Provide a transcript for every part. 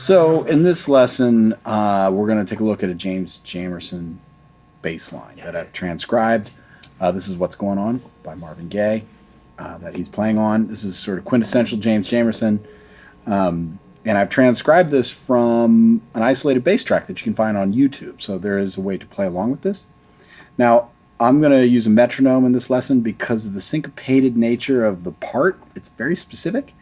So in this lesson, we're going to take a look at a James Jamerson bass line that I've transcribed. This is What's Going On by Marvin Gaye that he's playing on. This is sort of quintessential James Jamerson. And I've transcribed this from an isolated bass track that you can find on YouTube. So there is a way to play along with this. Now, I'm going to use a metronome in this lesson because of the syncopated nature of the part. It's very specific.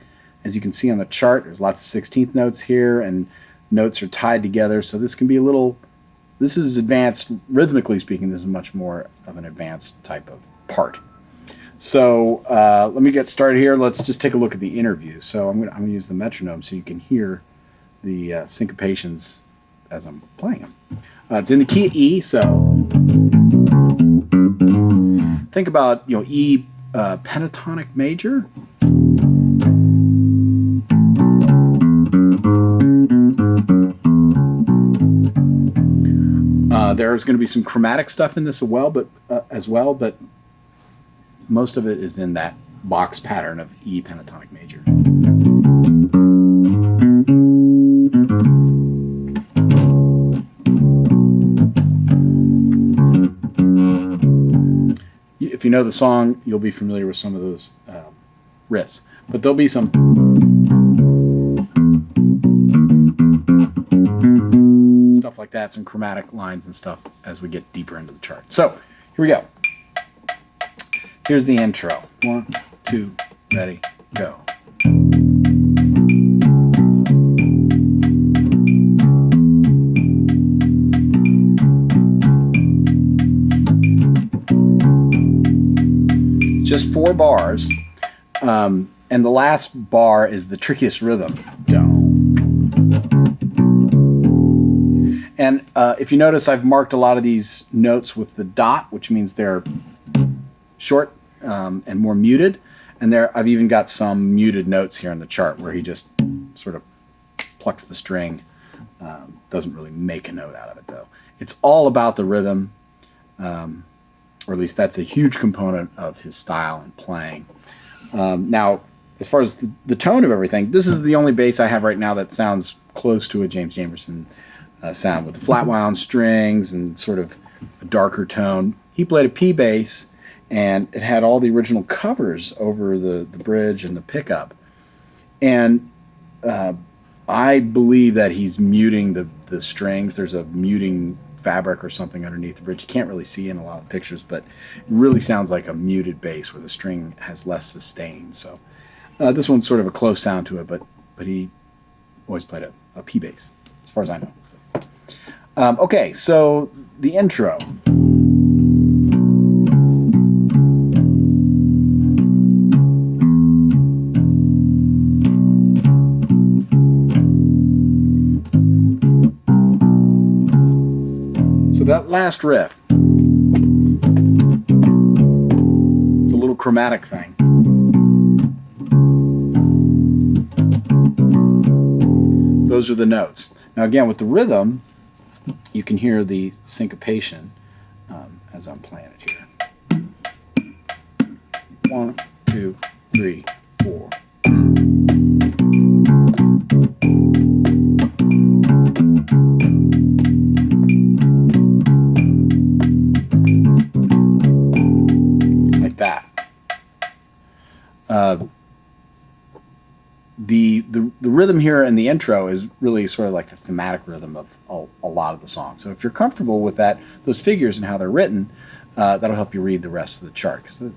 As you can see on the chart, there's lots of 16th notes here, and notes are tied together. So this can be a little, this is advanced, rhythmically speaking, this is much more of an advanced type of part. So let me get started here. Let's just take a look at the interview. So I'm going to use the metronome so you can hear the syncopations as I'm playing them. It's in the key of E, so think about, E pentatonic major. There's going to be some chromatic stuff in this as well, but most of it is in that box pattern of E pentatonic major. If you know the song, you'll be familiar with some of those riffs, but there'll be some stuff like that, some chromatic lines and stuff as we get deeper into the chart. So here we go. Here's the intro. 1, 2, ready, go. Just 4 bars, and the last bar is the trickiest rhythm. And if you notice, I've marked a lot of these notes with the dot, which means they're short and more muted. And I've even got some muted notes here on the chart where he just sort of plucks the string. Doesn't really make a note out of it, though. It's all about the rhythm, or at least that's a huge component of his style and playing. Now, as far as the tone of everything, this is the only bass I have right now that sounds close to a James Jamerson sound, with the flat wound strings and sort of a darker tone. He played a P bass, and it had all the original covers over the bridge and the pickup. And I believe that he's muting the strings. There's a muting fabric or something underneath the bridge. You can't really see in a lot of pictures, but it really sounds like a muted bass where the string has less sustain. So this one's sort of a close sound to it, but he always played a P bass, as far as I know. Okay, so the intro. So that last riff, it's a little chromatic thing. Those are the notes. Now again, with the rhythm, you can hear the syncopation as I'm playing it here. 1, 2, 3, 4. Like that. The rhythm here in the intro is really sort of like the thematic rhythm of a lot of the song. So if you're comfortable with those figures and how they're written, that'll help you read the rest of the chart, because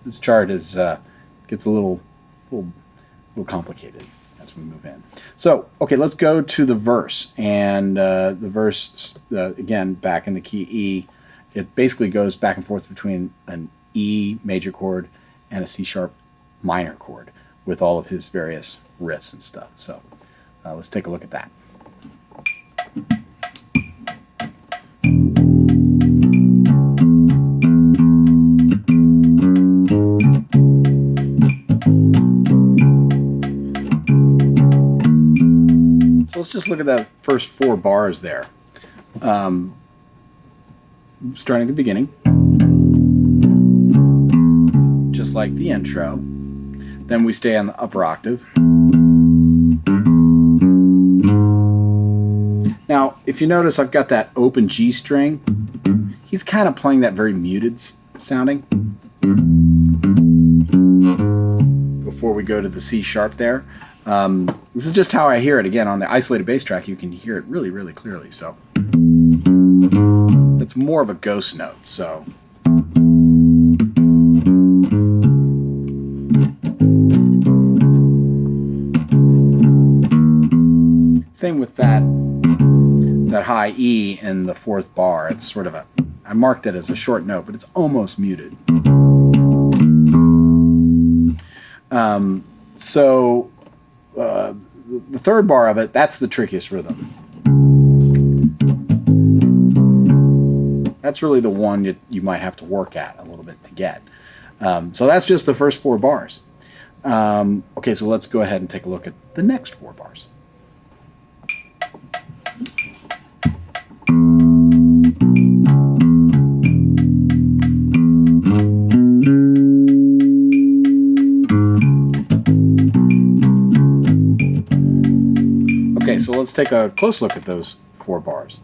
this chart gets a little complicated as we move in. So okay, let's go to the verse, and the verse again back in the key E. It basically goes back and forth between an E major chord and a C sharp minor chord with all of his various riffs and stuff. So let's take a look at that. So let's just look at that first 4 bars there. Starting at the beginning, just like the intro. Then we stay on the upper octave. Now, if you notice, I've got that open G string. He's kind of playing that very muted sounding. Before we go to the C sharp there. This is just how I hear it. Again, on the isolated bass track, you can hear it really, really clearly. So it's more of a ghost note. So same with that high E in the fourth bar. It's sort of I marked it as a short note, but it's almost muted. The third bar of it, that's the trickiest rhythm. That's really the one you might have to work at a little bit to get. So that's just the first 4 bars. Okay, so let's go ahead and take a look at the next 4 bars. Okay, so let's take a close look at those 4 bars.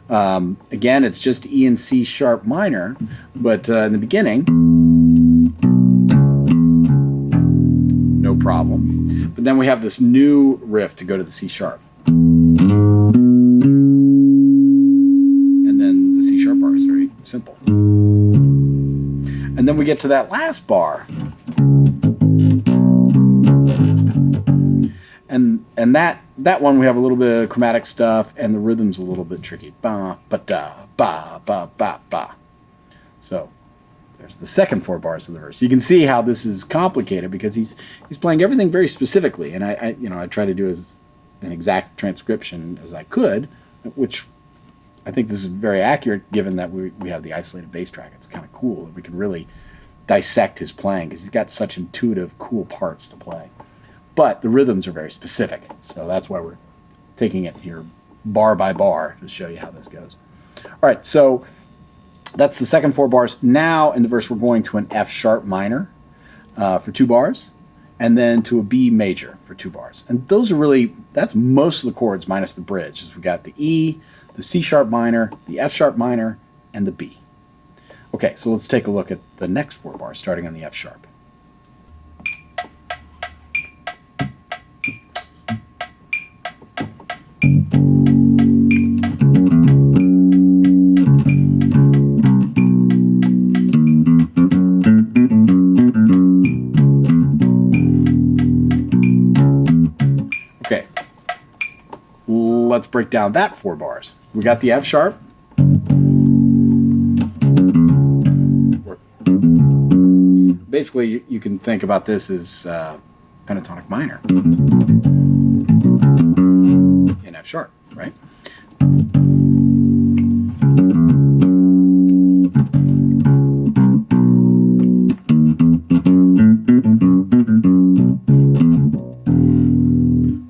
Again, it's just E and C sharp minor, but in the beginning, no problem. But then we have this new riff to go to the C sharp. And then the C sharp bar is very simple. And then we get to that last bar. And that one we have a little bit of chromatic stuff, and the rhythm's a little bit tricky. Ba ba da ba ba ba ba. So there's the second 4 bars of the verse. You can see how this is complicated because he's playing everything very specifically, and I try to do as an exact transcription as I could, which I think this is very accurate given that we have the isolated bass track. It's kind of cool that we can really dissect his playing because he's got such intuitive, cool parts to play. But the rhythms are very specific, so that's why we're taking it here bar by bar to show you how this goes. All right, so that's the second 4 bars. Now in the verse we're going to an F sharp minor for 2 bars, and then to a B major for 2 bars. And those are that's most of the chords minus the bridge. We've got the E, the C sharp minor, the F sharp minor, and the B. Okay, so let's take a look at the next 4 bars starting on the F sharp. Okay, let's break down that 4 bars. We got the F sharp. Basically, you can think about this as pentatonic minor in F sharp, right?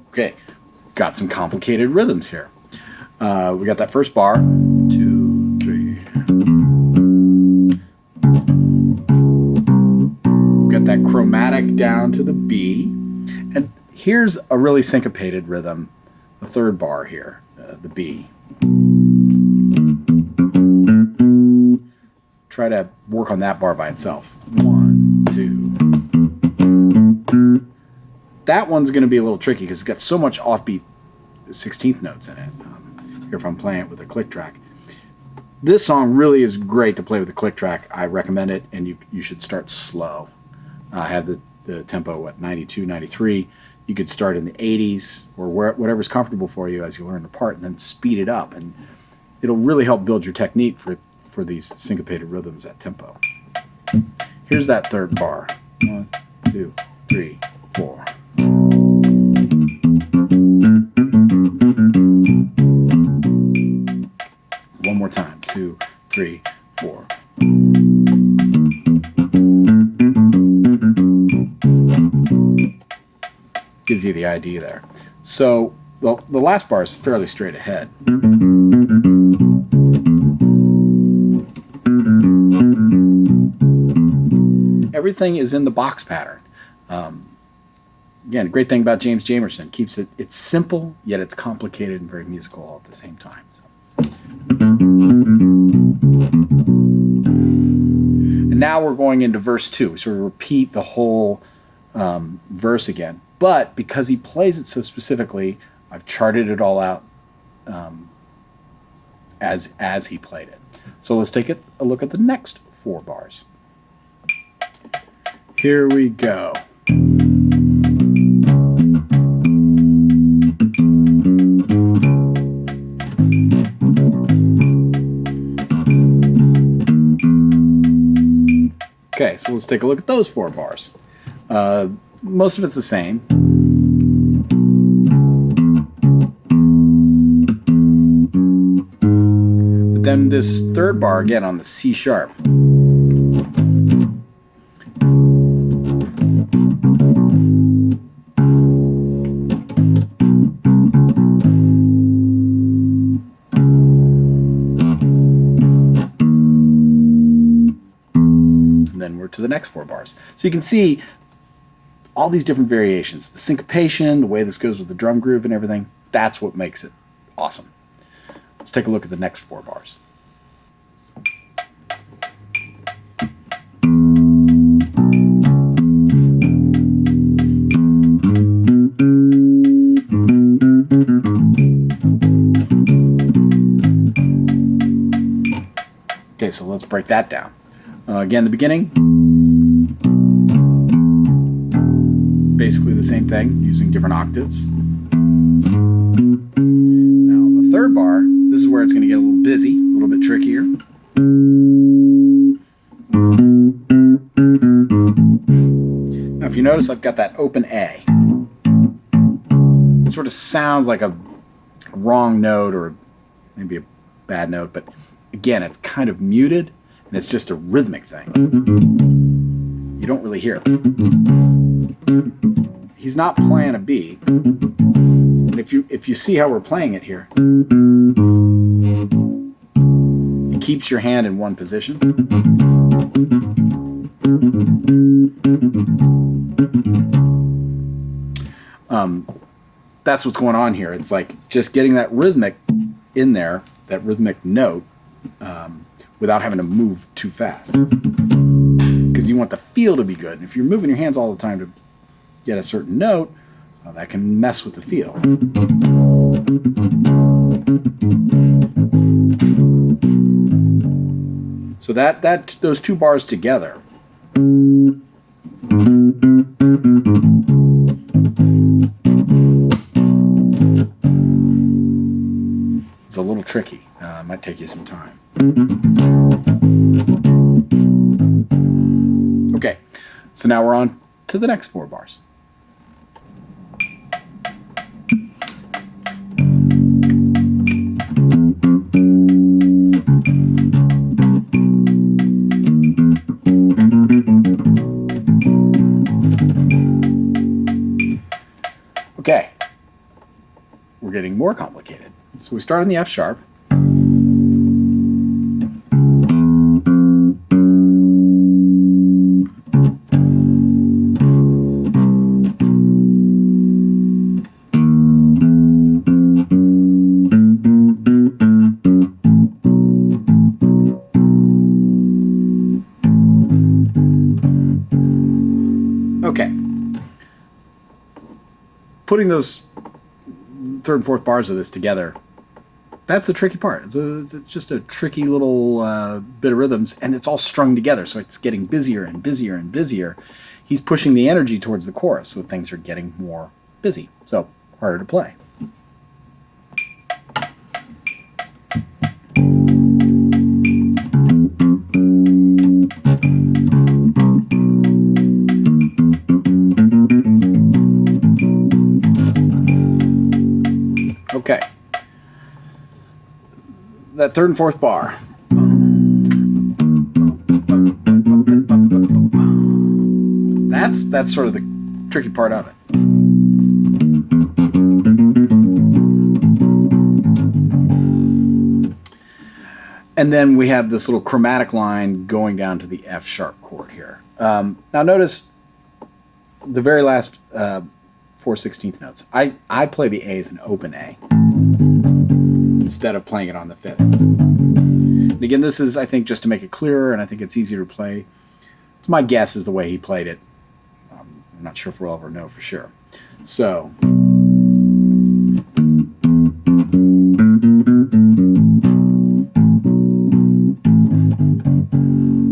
Okay, got some complicated rhythms here. We got that first bar, 2, 3. We got that chromatic down to the B, and here's a really syncopated rhythm, the third bar here, the B. Try to work on that bar by itself. 1, 2. That one's going to be a little tricky because it's got so much offbeat 16th notes in it. Here if I'm playing it with a click track. This song really is great to play with a click track. I recommend it, and you should start slow. I have the tempo at 92, 93. You could start in the 80s or whatever's comfortable for you as you learn the part, and then speed it up, and it'll really help build your technique for these syncopated rhythms at tempo. Here's that third bar. 1, 2, 3, 4. One more time. 2, 3, 4. Gives you the idea there. So the last bar is fairly straight ahead. Everything is in the box pattern. Again, great thing about James Jamerson, keeps it's simple, yet it's complicated and very musical all at the same time. So. And now we're going into verse 2. We sort of repeat the whole verse again. But because he plays it so specifically, I've charted it all out as he played it. So let's take a look at the next 4 bars. Here we go. Okay, so let's take a look at those 4 bars. Most of it's the same. But then this 3rd bar, again, on the C sharp. To the next 4 bars. So you can see all these different variations. The syncopation, the way this goes with the drum groove and everything, that's what makes it awesome. Let's take a look at the next 4 bars. Okay, so let's break that down. Again, the beginning, basically the same thing, using different octaves. Now, the 3rd bar, this is where it's going to get a little busy, a little bit trickier. Now, if you notice, I've got that open A. It sort of sounds like a wrong note or maybe a bad note, but again, it's kind of muted. And it's just a rhythmic thing. You don't really hear it. He's not playing a B. And if you see how we're playing it here, it keeps your hand in one position. That's what's going on here. It's like just getting that rhythmic in there, that rhythmic note, without having to move too fast. Because you want the feel to be good. And if you're moving your hands all the time to get a certain note, that can mess with the feel. So those 2 bars together. It's a little tricky. It might take you some time. Okay, so now we're on to the next 4 bars. Okay, we're getting more complicated. So we start in the F sharp. Okay. Putting those 3rd and 4th bars of this together, that's the tricky part. It's just a tricky little bit of rhythms, and it's all strung together, so it's getting busier and busier and busier. He's pushing the energy towards the chorus, so things are getting more busy, so harder to play. Okay. That 3rd and 4th bar. That's sort of the tricky part of it. And then we have this little chromatic line going down to the F sharp chord here. Now notice the very last 4/16 notes. I play the A as an open A instead of playing it on the fifth. And again, this is, I think, just to make it clearer, and I think it's easier to play. It's my guess is the way he played it. I'm not sure if we'll ever know for sure. So.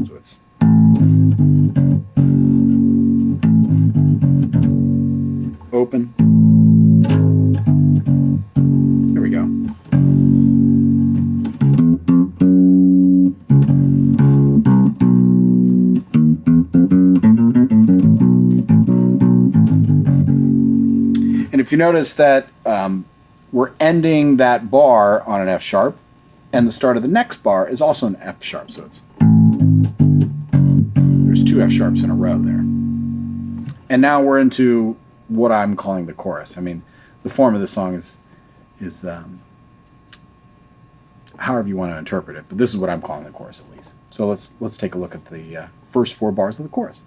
So it's. Open. There we go. And if you notice that we're ending that bar on an F sharp, and the start of the next bar is also an F sharp, so it's there's two F sharps in a row there. And now we're into what I'm calling the chorus. I mean, the form of the song is however you want to interpret it, but this is what I'm calling the chorus at least. So let's take a look at the first four bars of the chorus.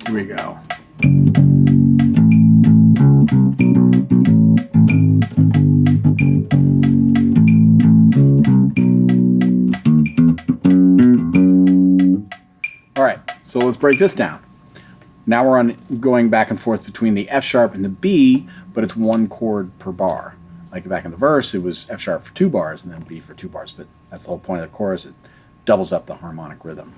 Here we go. All right, so let's break this down. Now we're on going back and forth between the F sharp and the B, but it's one chord per bar. Like back in the verse, it was F sharp for 2 bars and then B for 2 bars, but that's the whole point of the chorus. It doubles up the harmonic rhythm.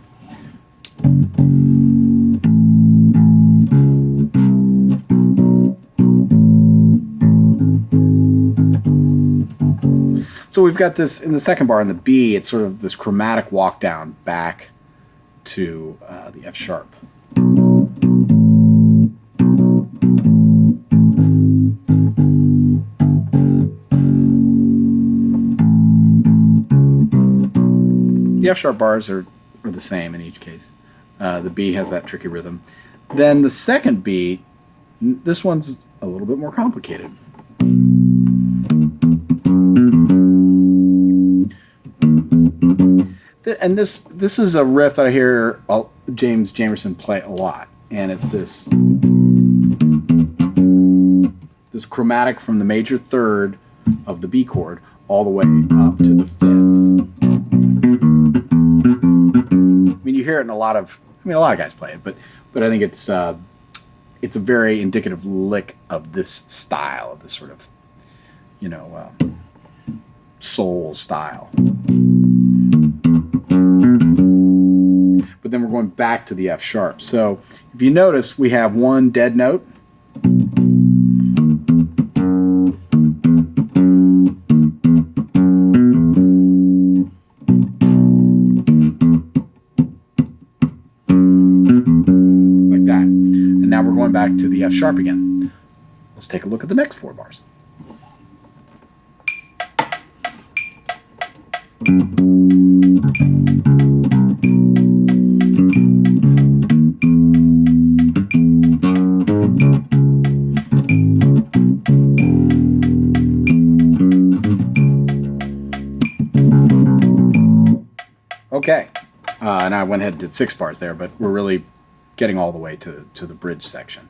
So we've got this in the second bar in the B, it's sort of this chromatic walk down back to the F sharp. The F sharp bars are the same in each case. The B has that tricky rhythm. Then the second B, this one's a little bit more complicated. And this is a riff that I hear James Jamerson play a lot, and it's this chromatic from the major third of the B chord all the way up to the fifth. I mean, you hear it in a lot of guys play it, but I think it's a very indicative lick of this style, of this sort of, soul style. But then we're going back to the F sharp. So if you notice, we have one dead note. Like that. And now we're going back to the F sharp again. Let's take a look at the next 4 bars. Okay, and I went ahead and did 6 bars there, but we're really getting all the way to the bridge section.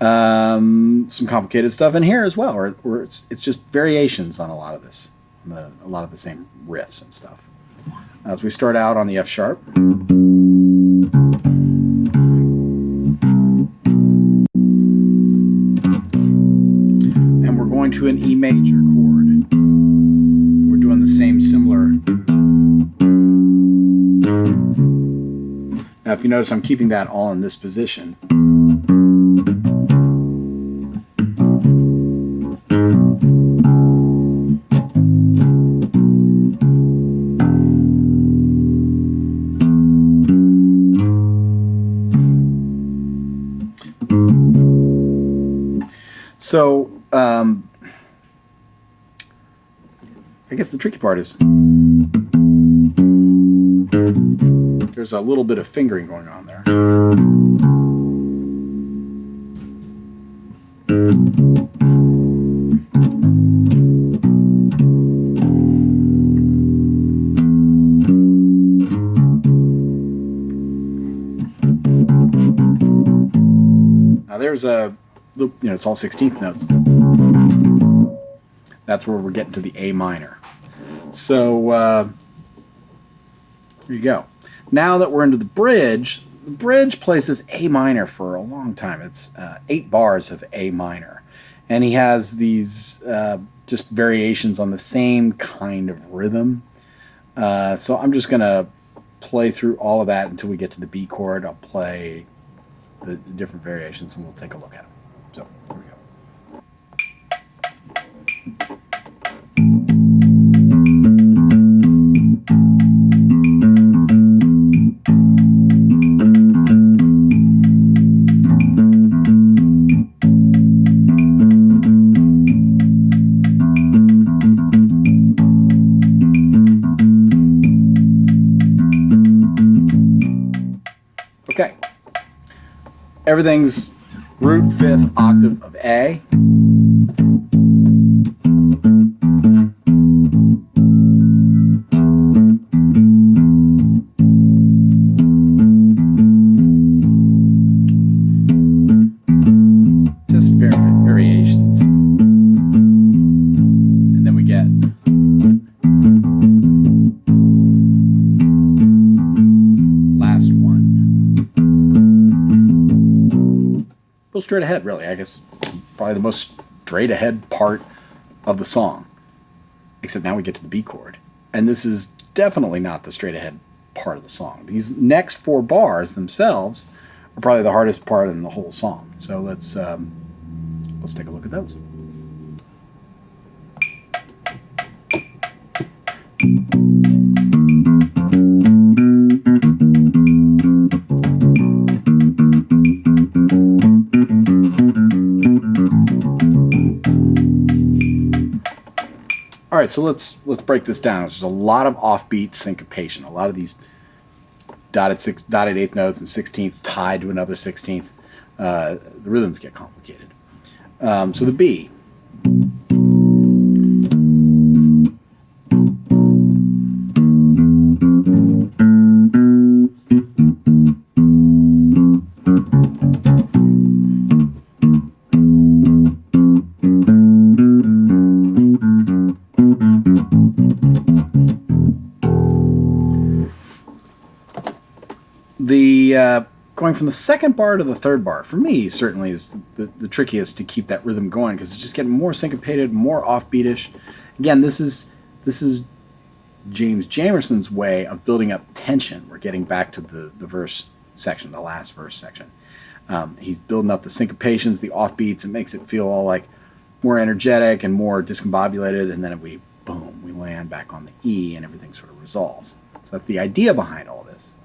Some complicated stuff in here as well, or it's just variations on a lot of this, a lot of the same riffs and stuff. As we start out on the F sharp. And we're going to an E major chord. We're doing the same similar. Now, if you notice, I'm keeping that all in this position. So, I guess the tricky part is there's a little bit of fingering going on there. there's it's all 16th notes. That's where we're getting to the A minor. So there you go. Now that we're into the bridge plays this A minor for a long time. It's 8 bars of A minor. And he has these just variations on the same kind of rhythm. So I'm just going to play through all of that until we get to the B chord. I'll play the different variations and we'll take a look at them. So here we go. Okay, everything's root 5th octave of A. Just variations. And then we get last one. Go straight ahead, really. I guess probably the most straight ahead part of the song. Except now we get to the B chord. And this is definitely not the straight ahead part of the song. These next 4 bars themselves are probably the hardest part in the whole song. So let's take a look at those. All right, so let's break this down. There's a lot of offbeat syncopation. A lot of these dotted eighth notes and 16ths tied to another 16th. The rhythms get complicated. So the B. Going from the second bar to the third bar, for me, certainly is the trickiest to keep that rhythm going because it's just getting more syncopated, more offbeatish. Again, this is James Jamerson's way of building up tension. We're getting back to the verse section, the last verse section. He's building up the syncopations, the offbeats. It makes it feel all like more energetic and more discombobulated, and then we land back on the E and everything sort of resolves. So that's the idea behind all this.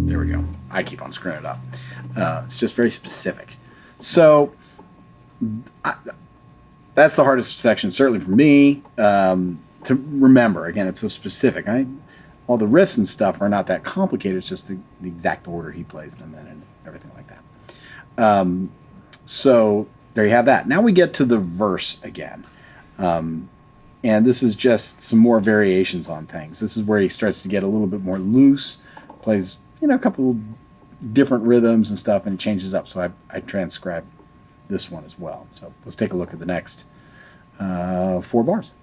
There we go. I keep on screwing it up. It's just very specific. So that's the hardest section, certainly for me, to remember. Again, it's so specific. All the riffs and stuff are not that complicated. It's just the exact order he plays them in and everything like that. So there you have that. Now we get to the verse again. And this is just some more variations on things. This is where he starts to get a little bit more loose, plays a couple different rhythms and stuff, and changes up. So I transcribed this one as well. So let's take a look at the next 4 bars.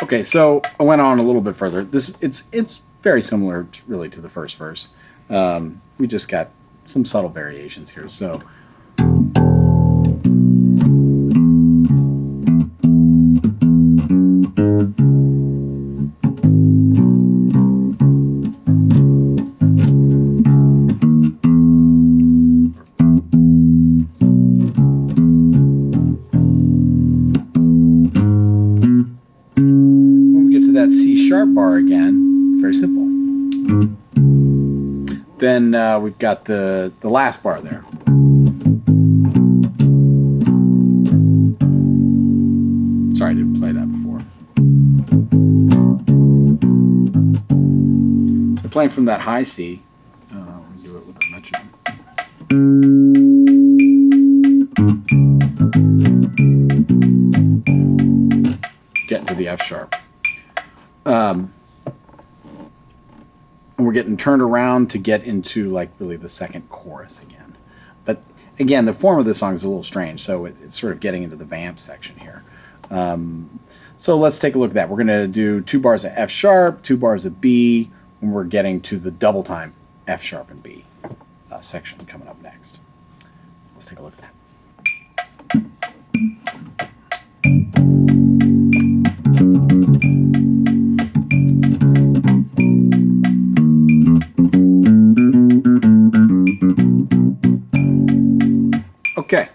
Okay, so I went on a little bit further. It's very similar, really, to the first verse. We just got some subtle variations here. So. very simple. Then we've got the last bar there. Sorry, I didn't play that before. So playing from that high C, we'll do it with a metronome. Get into the F sharp. And we're getting turned around to get into like really the second chorus again. But again, the form of this song is a little strange, so it's sort of getting into the vamp section here. So let's take a look at that. We're going to do 2 bars of F sharp, 2 bars of B, when we're getting to the double time F sharp and B section coming up next. Let's take a look at that. Okay,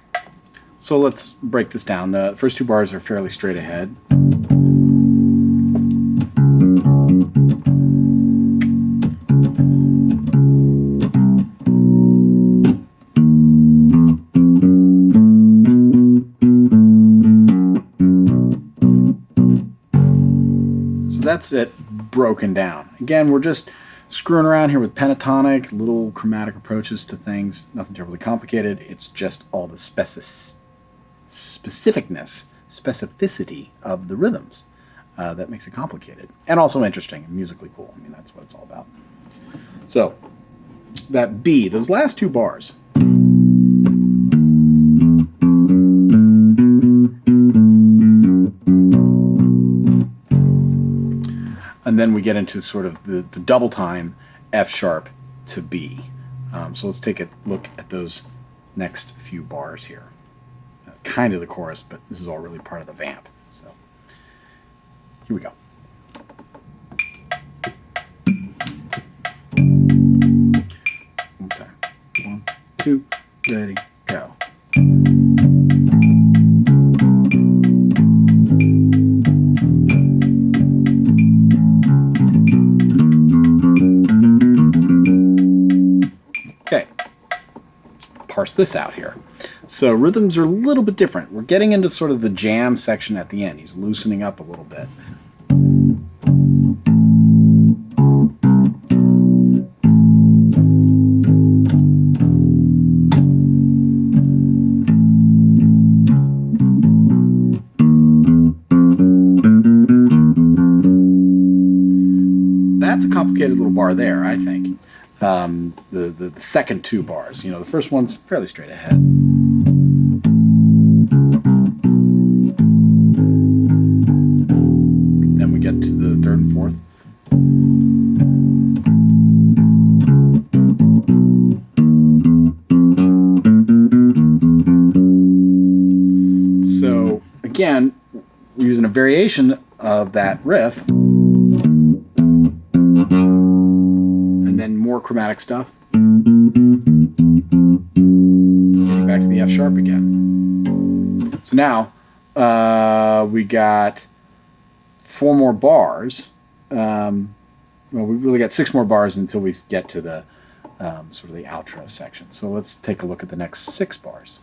so let's break this down. The first 2 bars are fairly straight ahead. So that's it broken down. Again, we're just screwing around here with pentatonic, little chromatic approaches to things, nothing terribly complicated. It's just all the specificity of the rhythms that makes it complicated. And also interesting and musically cool. I mean, that's what it's all about. So, that B, those last 2 bars. And then we get into sort of the double time F sharp to B. So let's take a look at those next few bars here. Kind of the chorus, but this is all really part of the vamp. So here we go. One time. 1, 2, ready, go. Okay, parse this out here. So rhythms are a little bit different. We're getting into sort of the jam section at the end. He's loosening up a little bit. That's a complicated little bar there, I think. The second 2 bars. You know, the first one's fairly straight ahead. Then we get to the 3rd and 4th. So again, we're using a variation of that riff. More chromatic stuff. Getting back to the F sharp again. So now we got 4 more bars. Well, we've really got 6 more bars until we get to the sort of the outro section. So let's take a look at the next 6 bars.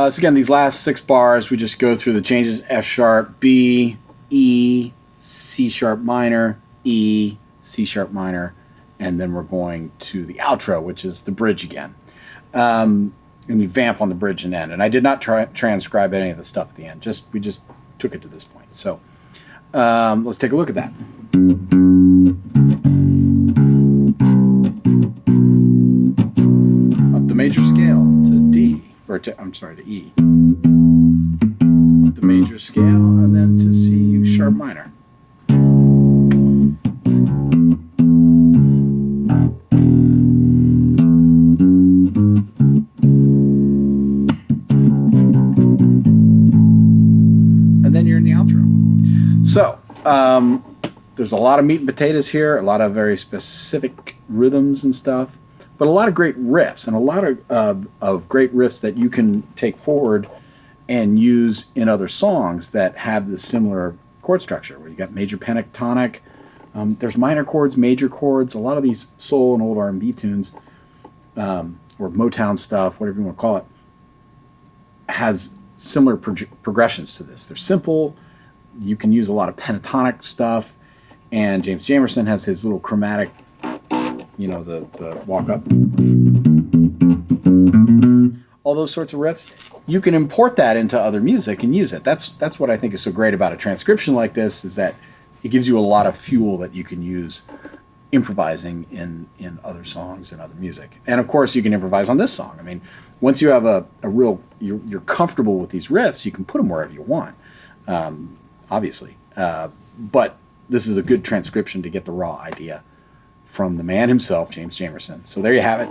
So again, these last 6 bars, we just go through the changes: F sharp, B, E, C sharp minor, E, C sharp minor, and then we're going to the outro, which is the bridge again. And we vamp on the bridge and end. And I did not transcribe any of the stuff at the end. We just took it to this point. So let's take a look at that. Up the major scale to D. Or to, I'm sorry, to E. Up the major scale, and then to C sharp minor. There's a lot of meat and potatoes here, a lot of very specific rhythms and stuff, but a lot of great riffs and a lot of great riffs that you can take forward and use in other songs that have this similar chord structure, where you got major pentatonic, there's minor chords, major chords. A lot of these soul and old R&B tunes, or Motown stuff, whatever you want to call it, has similar progressions to this. They're simple. You can use a lot of pentatonic stuff, and James Jamerson has his little chromatic, you know, the walk up, all those sorts of riffs. You can import that into other music and use it. That's what I think is so great about a transcription like this, is that it gives you a lot of fuel that you can use improvising in other songs and other music. And of course, you can improvise on this song. I mean, once you have a real, you're comfortable with these riffs, you can put them wherever you want, obviously. But this is a good transcription to get the raw idea from the man himself, James Jamerson. So there you have it.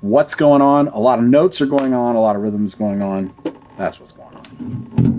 What's going on? A lot of notes are going on, a lot of rhythms going on. That's what's going on.